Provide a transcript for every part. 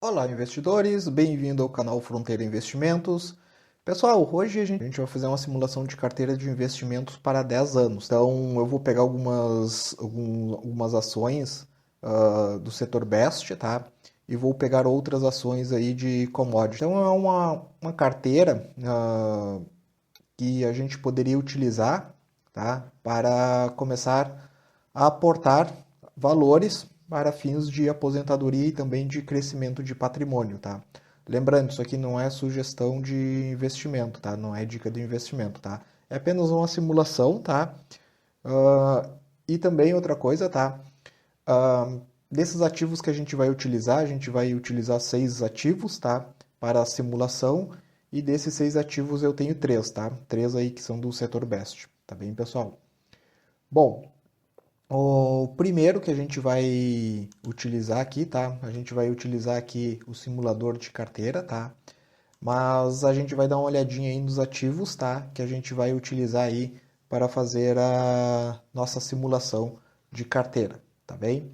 Olá, investidores, bem-vindo ao canal Fronteira Investimentos. Pessoal, hoje a gente vai fazer uma simulação de carteira de investimentos para 10 anos. Então, eu vou pegar algumas ações do setor Best, tá? E vou pegar outras ações aí de commodity. Então, é uma carteira que a gente poderia utilizar, tá? Para começar a aportar valores para fins de aposentadoria e também de crescimento de patrimônio, tá? Lembrando, isso aqui não é sugestão de investimento, tá? Não é dica de investimento, tá? É apenas uma simulação, tá? E também outra coisa, tá? Desses ativos que a gente vai utilizar 6 ativos, tá? Para a simulação. E desses 6 ativos eu tenho 3, tá? 3 aí que são do setor Best, tá bem, pessoal? Bom, o primeiro que a gente vai utilizar aqui, tá? A gente vai utilizar aqui o simulador de carteira, tá? Mas a gente vai dar uma olhadinha aí nos ativos, tá? Que a gente vai utilizar aí para fazer a nossa simulação de carteira, tá bem?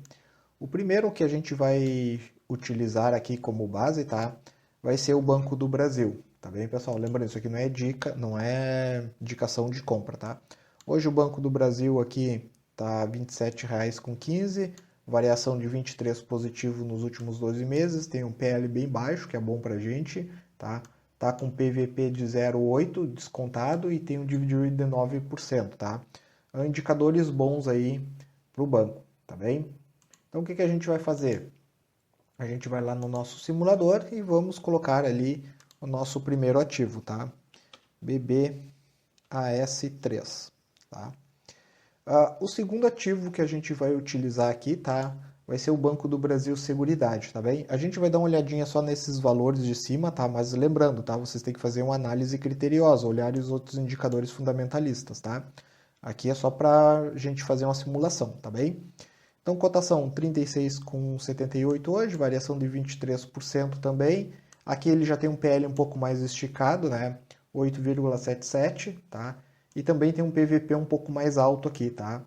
O primeiro que a gente vai utilizar aqui como base, tá? Vai ser o Banco do Brasil, tá bem, pessoal? Lembrando, isso aqui não é dica, não é indicação de compra, tá? Hoje o Banco do Brasil aqui tá R$ 27,15, variação de 23 positivo nos últimos 12 meses, tem um PL bem baixo, que é bom pra gente, tá? Tá com PVP de 0,8 descontado e tem um dividend yield de 9%, tá? Indicadores bons aí pro banco, tá bem? Então, o que a gente vai fazer? A gente vai lá no nosso simulador e vamos colocar ali o nosso primeiro ativo, tá? BBAS3, tá? O segundo ativo que a gente vai utilizar aqui, tá? Vai ser o Banco do Brasil Seguridade, tá bem? A gente vai dar uma olhadinha só nesses valores de cima, tá? Mas lembrando, tá? Vocês têm que fazer uma análise criteriosa, olhar os outros indicadores fundamentalistas, tá? Aqui é só para a gente fazer uma simulação, tá bem? Então, cotação 36,78 hoje, variação de 23% também. Aqui ele já tem um PL um pouco mais esticado, né? 8,77, tá? E também tem um PVP um pouco mais alto aqui, tá?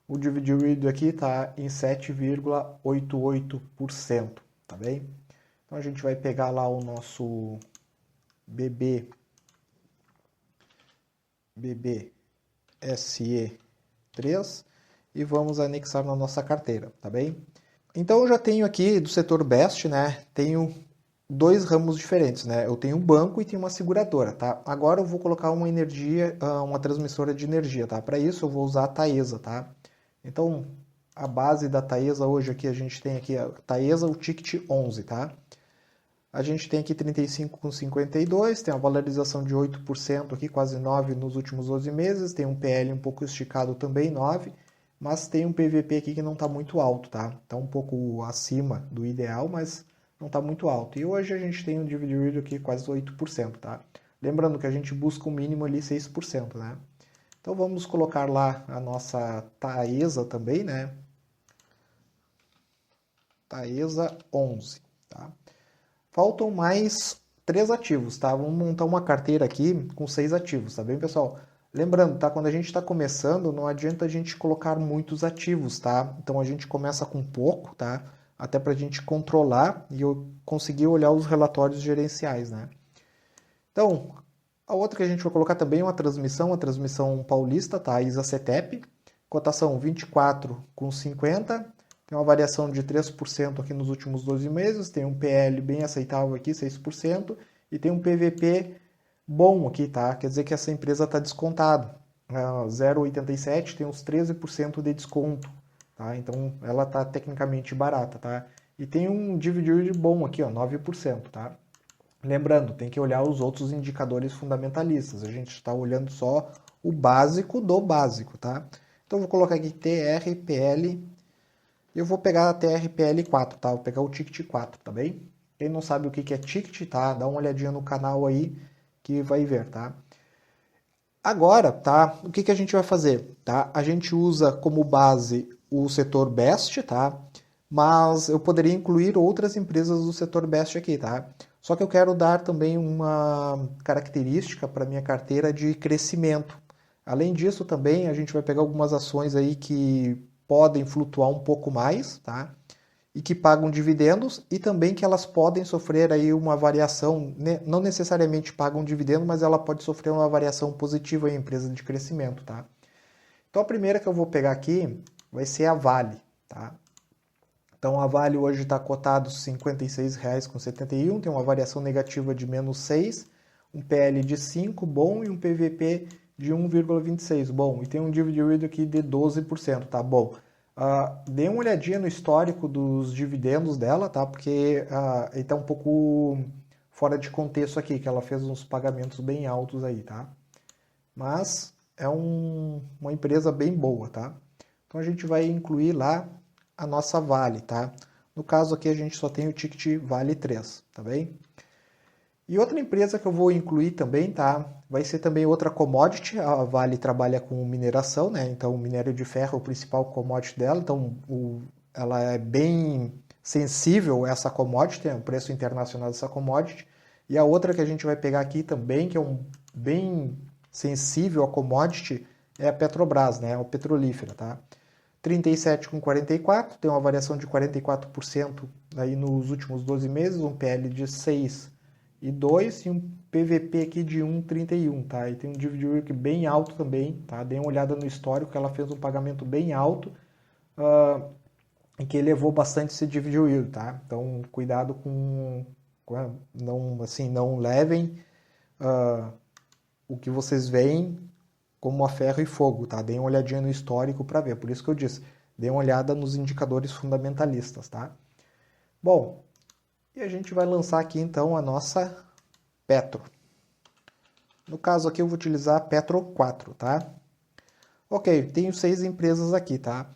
O dividend yield aqui está em 7,88%, tá bem? Então a gente vai pegar lá o nosso BBSE3 e vamos anexar na nossa carteira, tá bem? Então eu já tenho aqui do setor Best, né? Tenho dois ramos diferentes, né? Eu tenho um banco e tenho uma seguradora, tá? Agora eu vou colocar uma energia, uma transmissora de energia, tá? Para isso eu vou usar a Taesa, tá? Então a base da Taesa hoje aqui a gente tem aqui a Taesa, o ticket 11, tá? A gente tem aqui 35,52, tem uma valorização de 8% aqui, quase 9 nos últimos 12 meses, tem um PL um pouco esticado também, 9, mas tem um PVP aqui que não está muito alto, tá? Está um pouco acima do ideal, mas não está muito alto. E hoje a gente tem um dividend yield aqui quase 8%, tá? Lembrando que a gente busca um mínimo ali 6%, né? Então vamos colocar lá a nossa Taesa também, né? Taesa 11, tá? Faltam mais 3 ativos, tá? Vamos montar uma carteira aqui com 6 ativos, tá bem, pessoal? Lembrando, tá? Quando a gente está começando, não adianta a gente colocar muitos ativos, tá? Então a gente começa com pouco, tá? Até para a gente controlar e eu conseguir olhar os relatórios gerenciais, né? Então, a outra que a gente vai colocar também é uma transmissão, a transmissão paulista, tá? A ISA-CETEP, cotação 24,50, tem uma variação de 3% aqui nos últimos 12 meses, tem um PL bem aceitável aqui, 6%, e tem um PVP bom aqui, tá? Quer dizer que essa empresa está descontada. 0,87 tem uns 13% de desconto, tá? Então ela está tecnicamente barata, tá? E tem um dividend yield bom aqui, ó, 9%, tá? Lembrando, tem que olhar os outros indicadores fundamentalistas. A gente está olhando só o básico do básico, tá? Então eu vou colocar aqui TRPL. Eu vou pegar a TRPL4, tá? Vou pegar o ticket 4, tá bem? Quem não sabe o que é ticket, tá? Dá uma olhadinha no canal aí que vai ver, tá? Agora, tá? O que a gente vai fazer, tá? A gente usa como base o setor Best, tá? Mas eu poderia incluir outras empresas do setor Best aqui, tá? Só que eu quero dar também uma característica para minha carteira de crescimento. Além disso, também a gente vai pegar algumas ações aí que podem flutuar um pouco mais, tá? e que pagam dividendos e também que elas podem sofrer aí uma variação, né? Não necessariamente pagam dividendo, mas ela pode sofrer uma variação positiva em empresa de crescimento, tá? Então a primeira que eu vou pegar aqui vai ser a Vale, tá? Então a Vale hoje está cotado R$ 56,71, tem uma variação negativa de -6, um PL de 5, bom, e um PVP de 1,26, bom, e tem um dividend yield aqui de 12%, tá bom. Dê uma olhadinha no histórico dos dividendos dela, tá? Porque ele tá um pouco fora de contexto aqui, que ela fez uns pagamentos bem altos aí, tá? Mas é uma empresa bem boa, tá? Então a gente vai incluir lá a nossa Vale, tá? No caso aqui a gente só tem o ticket Vale 3, tá bem? E outra empresa que eu vou incluir também, tá? Vai ser também outra commodity. A Vale trabalha com mineração, né? Então o minério de ferro é o principal commodity dela. Então ela é bem sensível a essa commodity, o preço internacional dessa commodity. E a outra que a gente vai pegar aqui também, que é bem sensível a commodity, é a Petrobras, né? A petrolífera, tá? 37,44, tem uma variação de 44% aí nos últimos 12 meses, um PL de 6 e 2 e um PVP aqui de 1,31, tá? E tem um dividend yield bem alto também, tá? Dê uma olhada no histórico, ela fez um pagamento bem alto, em que elevou bastante esse dividend yield, tá? Então, cuidado não levem o que vocês veem como a ferro e fogo, tá? Deem uma olhadinha no histórico para ver. Por isso que eu disse, dê uma olhada nos indicadores fundamentalistas, tá? Bom, e a gente vai lançar aqui então a nossa Petro. No caso aqui eu vou utilizar a Petro 4, tá? Ok, tenho 6 empresas aqui, tá?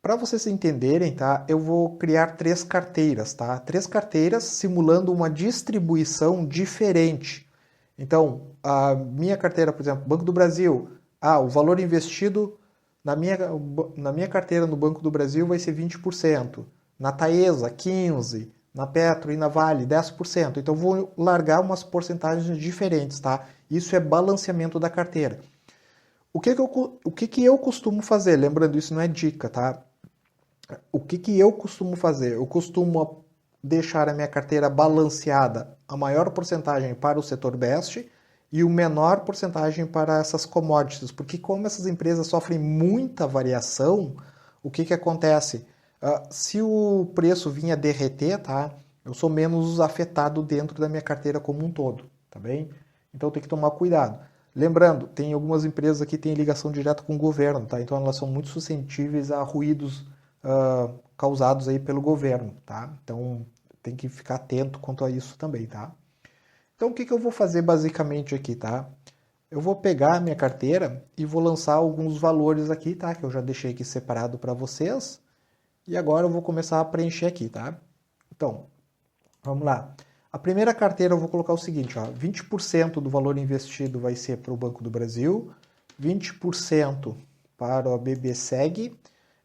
Para vocês entenderem, tá? Eu vou criar 3 carteiras, tá? 3 carteiras simulando uma distribuição diferente. Então, a minha carteira, por exemplo, Banco do Brasil, o valor investido na minha carteira no Banco do Brasil vai ser 20%, na Taesa, 15%, na Petro e na Vale, 10%. Então, vou largar umas porcentagens diferentes, tá? Isso é balanceamento da carteira. O que eu costumo fazer? Lembrando, isso não é dica, tá? O que eu costumo fazer? Eu costumo deixar a minha carteira balanceada, a maior porcentagem para o setor best e o menor porcentagem para essas commodities, porque como essas empresas sofrem muita variação, o que acontece? Se o preço vinha derreter, tá? Eu sou menos afetado dentro da minha carteira como um todo, tá bem? Então tem que tomar cuidado. Lembrando, tem algumas empresas que têm ligação direta com o governo, tá? Então elas são muito suscetíveis a ruídos causados aí pelo governo, tá? Então tem que ficar atento quanto a isso também, tá? Então o que eu vou fazer basicamente aqui, tá? Eu vou pegar a minha carteira e vou lançar alguns valores aqui, tá? Que eu já deixei aqui separado para vocês. E agora eu vou começar a preencher aqui, tá? Então, vamos lá. A primeira carteira eu vou colocar o seguinte, ó, 20% do valor investido vai ser para o Banco do Brasil, 20% para o BBSEG,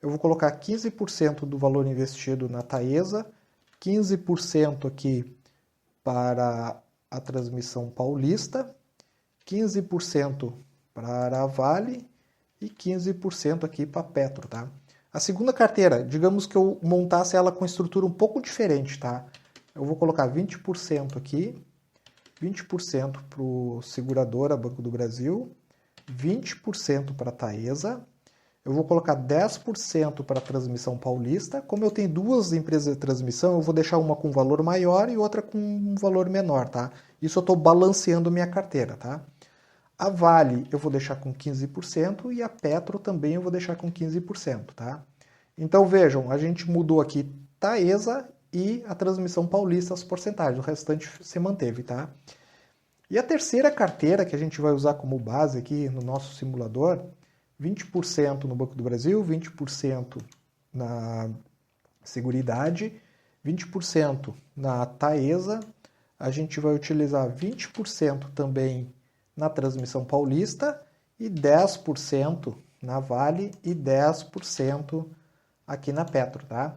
eu vou colocar 15% do valor investido na Taesa, 15% aqui para a Transmissão Paulista, 15% para a Vale e 15% aqui para a Petro, tá? A segunda carteira, digamos que eu montasse ela com estrutura um pouco diferente, tá? Eu vou colocar 20% aqui, 20% para o Seguradora Banco do Brasil, 20% para a Taesa, eu vou colocar 10% para a Transmissão Paulista. Como eu tenho duas empresas de transmissão, eu vou deixar uma com valor maior e outra com um valor menor, tá? Isso eu estou balanceando minha carteira, tá? A Vale eu vou deixar com 15% e a Petro também eu vou deixar com 15%, tá? Então vejam, a gente mudou aqui Taesa e a Transmissão Paulista as porcentagens, o restante se manteve, tá? E a terceira carteira que a gente vai usar como base aqui no nosso simulador, 20% no Banco do Brasil, 20% na Seguridade, 20% na Taesa, a gente vai utilizar 20% também na Transmissão Paulista e 10% na Vale e 10% aqui na Petro, tá?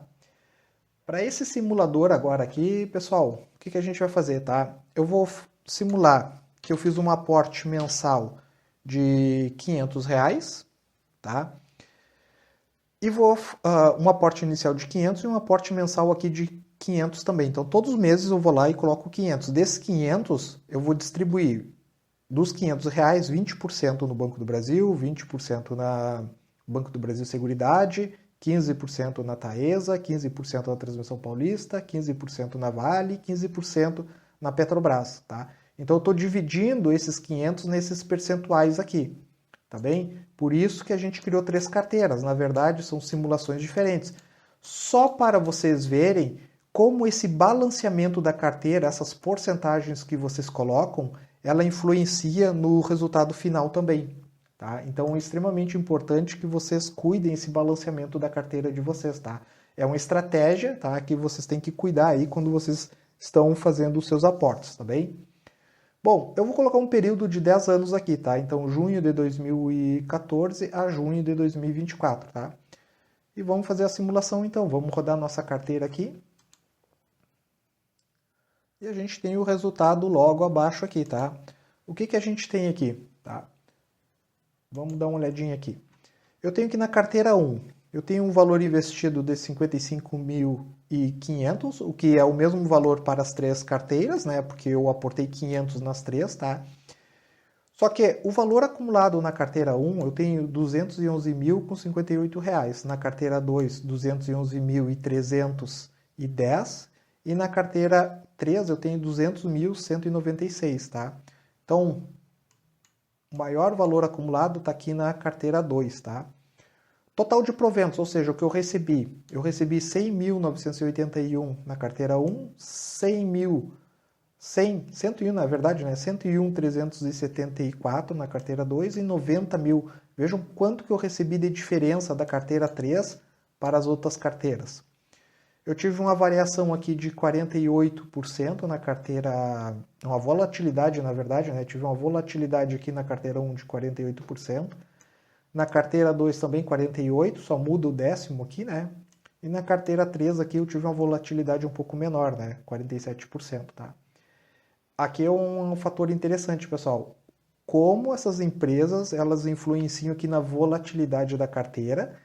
Para esse simulador agora aqui, pessoal, o que a gente vai fazer, tá? Eu vou simular que eu fiz um aporte mensal de R$ 500, tá? E vou um aporte inicial de 500 e um aporte mensal aqui de 500 também. Então, todos os meses eu vou lá e coloco 500. Desses 500, eu vou distribuir dos R$ 500, 20% no Banco do Brasil, 20% na Banco do Brasil Seguridade, 15% na Taesa, 15% na Transmissão Paulista, 15% na Vale, 15% na Petrobras, tá? Então eu estou dividindo esses 500 nesses percentuais aqui, tá bem? Por isso que a gente criou 3 carteiras. Na verdade, são simulações diferentes. Só para vocês verem como esse balanceamento da carteira, essas porcentagens que vocês colocam, ela influencia no resultado final também. Tá? Então é extremamente importante que vocês cuidem esse balanceamento da carteira de vocês. Tá? É uma estratégia, tá, que vocês têm que cuidar aí quando vocês estão fazendo os seus aportes, tá bem? Bom, eu vou colocar um período de 10 anos aqui, tá? Então, junho de 2014 a junho de 2024, tá? E vamos fazer a simulação então. Vamos rodar nossa carteira aqui. E a gente tem o resultado logo abaixo aqui, tá? O que a gente tem aqui, tá? Vamos dar uma olhadinha aqui. Eu tenho aqui na carteira 1, eu tenho um valor investido de 55.500, o que é o mesmo valor para as 3 carteiras, né? Porque eu aportei 500 nas 3, tá? Só que o valor acumulado na carteira 1, eu tenho R$ 211.058. Na carteira 2, R$ 211.310. E na carteira 3 eu tenho 200.196, tá? Então, o maior valor acumulado está aqui na carteira 2, tá? Total de proventos, ou seja, o que eu recebi 100.981 na carteira 1, 101, na verdade, né? 101.374 na carteira 2 e 90 mil. Vejam quanto que eu recebi de diferença da carteira 3 para as outras carteiras. Eu tive uma variação aqui de 48% na carteira, uma volatilidade, na verdade, né? Tive uma volatilidade aqui na carteira 1 de 48%. Na carteira 2 também 48%, só muda o décimo aqui, né? E na carteira 3 aqui eu tive uma volatilidade um pouco menor, né? 47%, tá? Aqui é um fator interessante, pessoal. Como essas empresas, elas influenciam aqui na volatilidade da carteira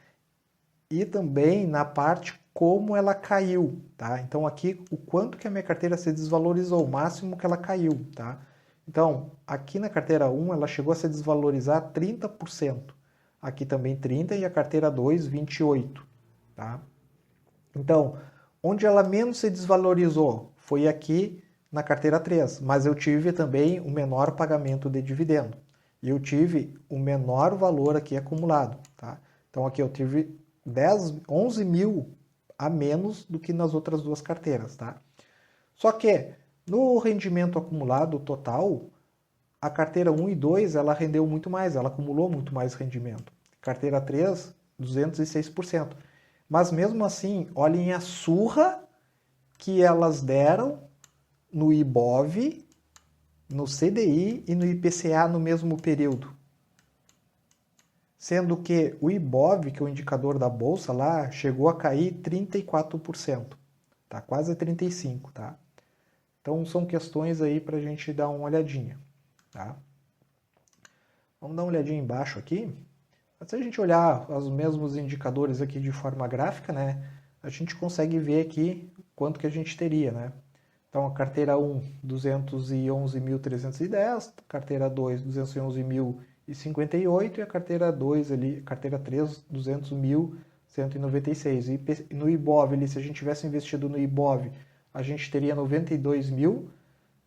e também na parte como ela caiu, tá? Então aqui o quanto que a minha carteira se desvalorizou, o máximo que ela caiu, tá? Então, aqui na carteira 1 ela chegou a se desvalorizar 30%. Aqui também 30% e a carteira 2, 28%, tá? Então, onde ela menos se desvalorizou foi aqui na carteira 3, mas eu tive também o menor pagamento de dividendo. E eu tive o menor valor aqui acumulado, tá? Então aqui eu tive 11 mil a menos do que nas outras 2 carteiras, tá? Só que no rendimento acumulado total, a carteira 1 e 2 ela rendeu muito mais, ela acumulou muito mais rendimento. Carteira 3, 206%. Mas mesmo assim, olhem a surra que elas deram no IBOV, no CDI e no IPCA no mesmo período. Sendo que o IBOV, que é o indicador da bolsa lá, chegou a cair 34%, tá? Quase 35%, tá? Então são questões aí para a gente dar uma olhadinha, tá? Vamos dar uma olhadinha embaixo aqui. Se a gente olhar os mesmos indicadores aqui de forma gráfica, né, a gente consegue ver aqui quanto que a gente teria, né? Então a carteira 1, 211.310, carteira 2, 211.058 e a carteira 2 ali, carteira 3, 200.196. E no IBOV, ali, se a gente tivesse investido no IBOV, a gente teria 92 mil,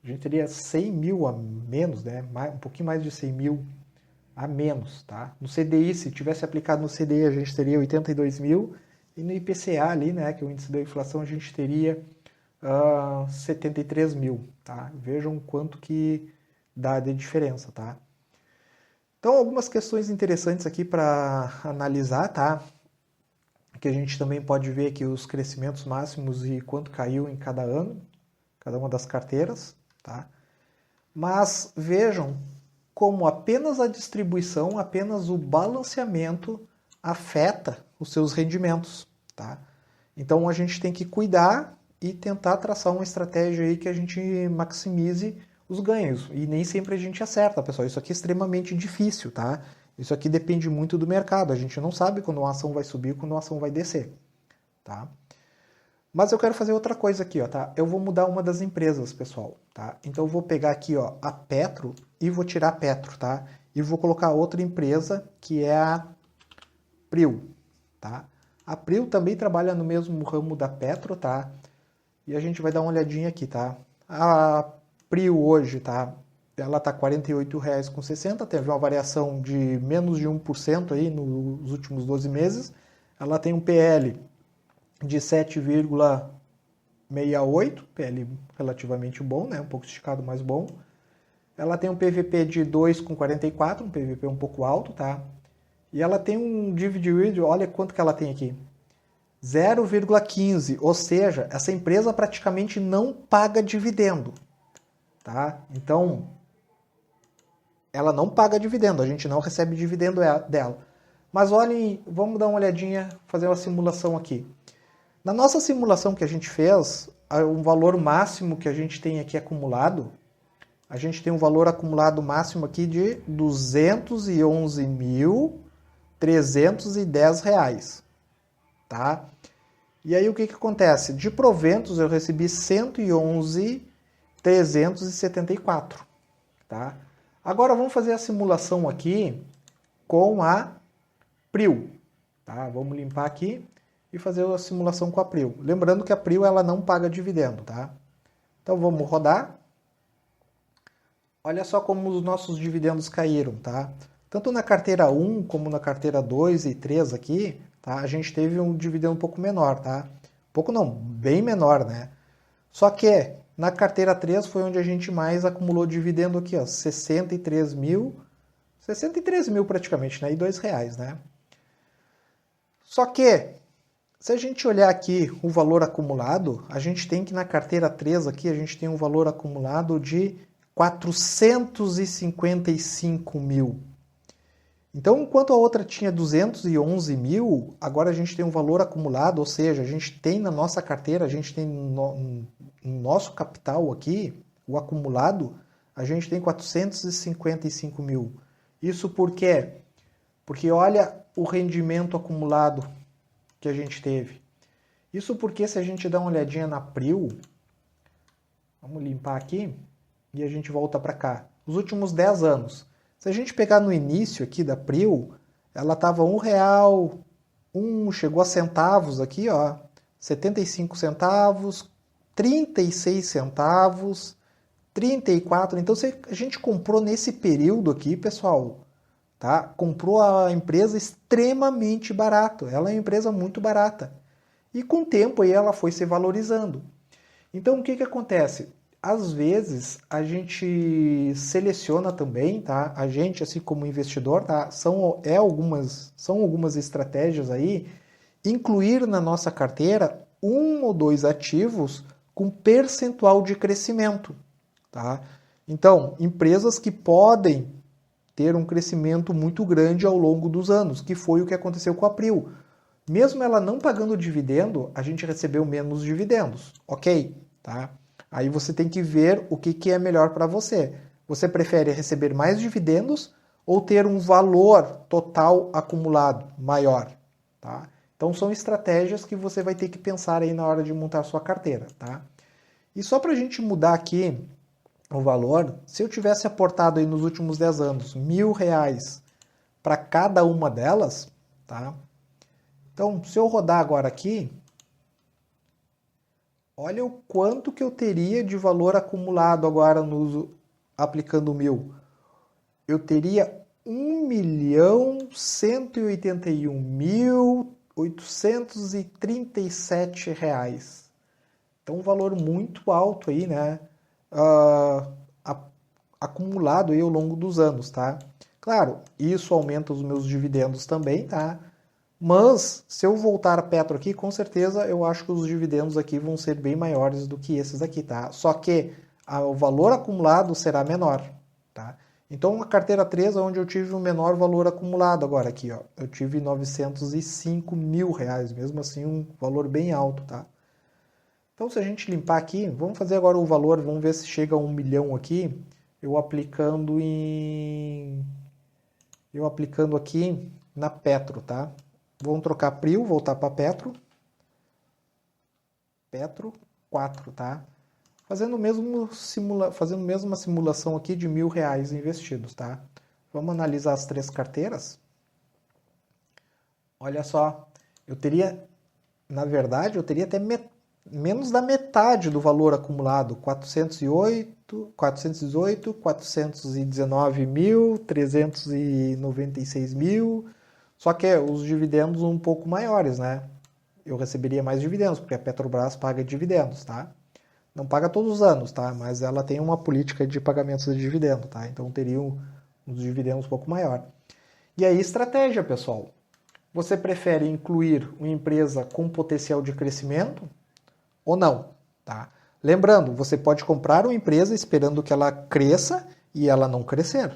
a gente teria 100 mil a menos, né? Um pouquinho mais de 100 mil a menos, tá? No CDI, se tivesse aplicado no CDI, a gente teria 82 mil e no IPCA ali, né, que é o índice da inflação, a gente teria 73 mil, tá? Vejam quanto que dá de diferença, tá? Então, algumas questões interessantes aqui para analisar, tá? Que a gente também pode ver aqui os crescimentos máximos e quanto caiu em cada ano, cada uma das carteiras, tá? Mas vejam como apenas a distribuição, apenas o balanceamento afeta os seus rendimentos, tá? Então a gente tem que cuidar e tentar traçar uma estratégia aí que a gente maximize os ganhos. E nem sempre a gente acerta, pessoal. Isso aqui é extremamente difícil, tá? Isso aqui depende muito do mercado. A gente não sabe quando uma ação vai subir, quando uma ação vai descer, tá? Mas eu quero fazer outra coisa aqui, ó, tá? Eu vou mudar uma das empresas, pessoal, tá? Então eu vou pegar aqui, ó, a Petro e vou tirar a Petro, tá? E vou colocar outra empresa que é a Prio, tá? A Prio também trabalha no mesmo ramo da Petro, tá? E a gente vai dar uma olhadinha aqui, tá? A Prio hoje, tá? Ela tá R$ 48,60, teve uma variação de menos de 1% aí nos últimos 12 meses. Ela tem um PL de 7,68, PL relativamente bom, né? Um pouco esticado, mas bom. Ela tem um PVP de 2,44, um PVP um pouco alto, tá? E ela tem um dividend yield, olha quanto que ela tem aqui. 0,15, ou seja, essa empresa praticamente não paga dividendo, tá? Então, ela não paga dividendo, a gente não recebe dividendo dela. Mas olhem, vamos dar uma olhadinha, fazer uma simulação aqui. Na nossa simulação que a gente fez, o valor máximo que a gente tem aqui acumulado, a gente tem um valor acumulado máximo aqui de R$ 211.310, tá? E aí o que acontece? De proventos eu recebi 111.374, tá? Agora vamos fazer a simulação aqui com a Prio, tá? Vamos limpar aqui e fazer a simulação com a Prio. Lembrando que a Prio ela não paga dividendo, tá? Então vamos rodar. Olha só como os nossos dividendos caíram, tá? Tanto na carteira 1 como na carteira 2 e 3 aqui, tá? A gente teve um dividendo um pouco menor, tá? Pouco não, bem menor, né? Só que na carteira 3 foi onde a gente mais acumulou dividendo aqui, ó, 63 mil praticamente, né? E R$2, né? Só que, se a gente olhar aqui o valor acumulado, a gente tem que na carteira 3 aqui, a gente tem um valor acumulado de 455 mil. Então, enquanto a outra tinha 211 mil, agora a gente tem um valor acumulado, ou seja, a gente tem na nossa carteira, a gente tem no nosso capital aqui, o acumulado, a gente tem 455 mil. Isso por quê? Porque olha o rendimento acumulado que a gente teve. Isso porque se a gente dá uma olhadinha na Prio, vamos limpar aqui e a gente volta para cá. Os últimos 10 anos. Se a gente pegar no início aqui da Prio, ela estava R$1, chegou a centavos aqui, ó, 75 centavos, 36 centavos, 34. Então, se a gente comprou nesse período aqui, pessoal, tá? Comprou a empresa extremamente barato. Ela é uma empresa muito barata. E com o tempo aí ela foi se valorizando. Então, o que acontece? Às vezes a gente seleciona também, tá? A gente, assim como investidor, tá? São algumas estratégias aí, incluir na nossa carteira um ou dois ativos com percentual de crescimento, tá? Então, empresas que podem ter um crescimento muito grande ao longo dos anos, que foi o que aconteceu com a Prio. Mesmo ela não pagando dividendo, a gente recebeu menos dividendos, ok? Tá? Aí você tem que ver o que é melhor para você. Você prefere receber mais dividendos ou ter um valor total acumulado maior? Tá? Então são estratégias que você vai ter que pensar aí na hora de montar sua carteira. Tá? E só para a gente mudar aqui o valor, se eu tivesse aportado aí nos últimos 10 anos R$1.000 para cada uma delas, tá? Então, se eu rodar agora aqui, olha o quanto que eu teria de valor acumulado agora aplicando o 1.000. Eu teria R$1.181.837. Então, um valor muito alto aí, né? Acumulado aí ao longo dos anos, tá? Claro, isso aumenta os meus dividendos também, tá? Mas, se eu voltar a Petro aqui, com certeza eu acho que os dividendos aqui vão ser bem maiores do que esses aqui, tá? Só que o valor acumulado será menor, tá? Então, a carteira 3 é onde eu tive o menor valor acumulado agora aqui, ó. Eu tive R$905 mil, mesmo assim um valor bem alto, tá? Então, se a gente limpar aqui, vamos fazer agora o valor, vamos ver se chega a 1 milhão aqui, eu aplicando eu aplicando aqui na Petro, tá? Vamos trocar Prio, voltar para Petro. Petro 4, tá? Fazendo mesmo uma simulação aqui de R$ 1.000 investidos, tá? Vamos analisar as 3 carteiras. Olha só, na verdade, eu teria até menos da metade do valor acumulado, 419 mil, 396 mil, só que os dividendos um pouco maiores, né? Eu receberia mais dividendos, porque a Petrobras paga dividendos, tá? Não paga todos os anos, tá? Mas ela tem uma política de pagamentos de dividendo, tá? Então teria uns dividendos um pouco maior. E aí, estratégia, pessoal. Você prefere incluir uma empresa com potencial de crescimento ou não, tá? Lembrando, você pode comprar uma empresa esperando que ela cresça e ela não crescer,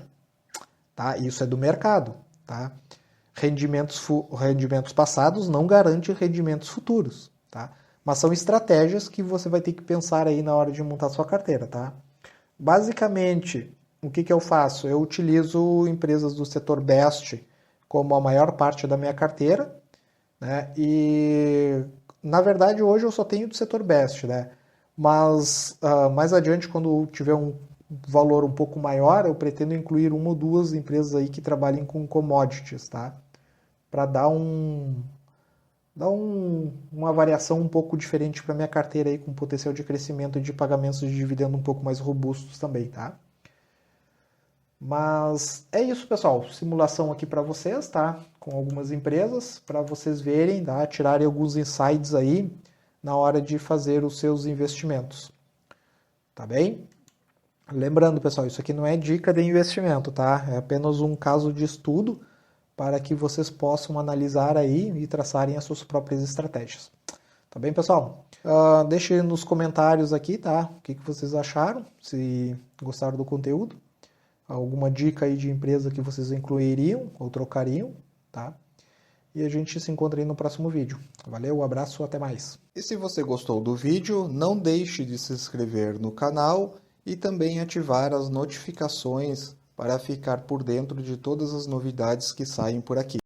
tá? Isso é do mercado, tá? Rendimentos passados não garantem rendimentos futuros, tá? Mas são estratégias que você vai ter que pensar aí na hora de montar sua carteira, tá? Basicamente, o que eu faço? Eu utilizo empresas do setor Best como a maior parte da minha carteira, né? E, na verdade, hoje eu só tenho do setor Best, né? Mas mais adiante, quando tiver um valor um pouco maior, eu pretendo incluir uma ou duas empresas aí que trabalhem com commodities, tá? Para dar uma variação um pouco diferente para minha carteira aí, com potencial de crescimento e de pagamentos de dividendo um pouco mais robustos também, tá? Mas é isso, pessoal. Simulação aqui para vocês, tá? Com algumas empresas, para vocês verem, tá? Tirarem alguns insights aí na hora de fazer os seus investimentos. Tá bem? Lembrando, pessoal, isso aqui não é dica de investimento, tá? É apenas um caso de estudo para que vocês possam analisar aí e traçarem as suas próprias estratégias. Tá bem, pessoal? Deixe nos comentários aqui, tá? O que vocês acharam, se gostaram do conteúdo. Alguma dica aí de empresa que vocês incluiriam ou trocariam, tá? E a gente se encontra aí no próximo vídeo. Valeu, um abraço, até mais. E se você gostou do vídeo, não deixe de se inscrever no canal e também ativar as notificações para ficar por dentro de todas as novidades que saem por aqui.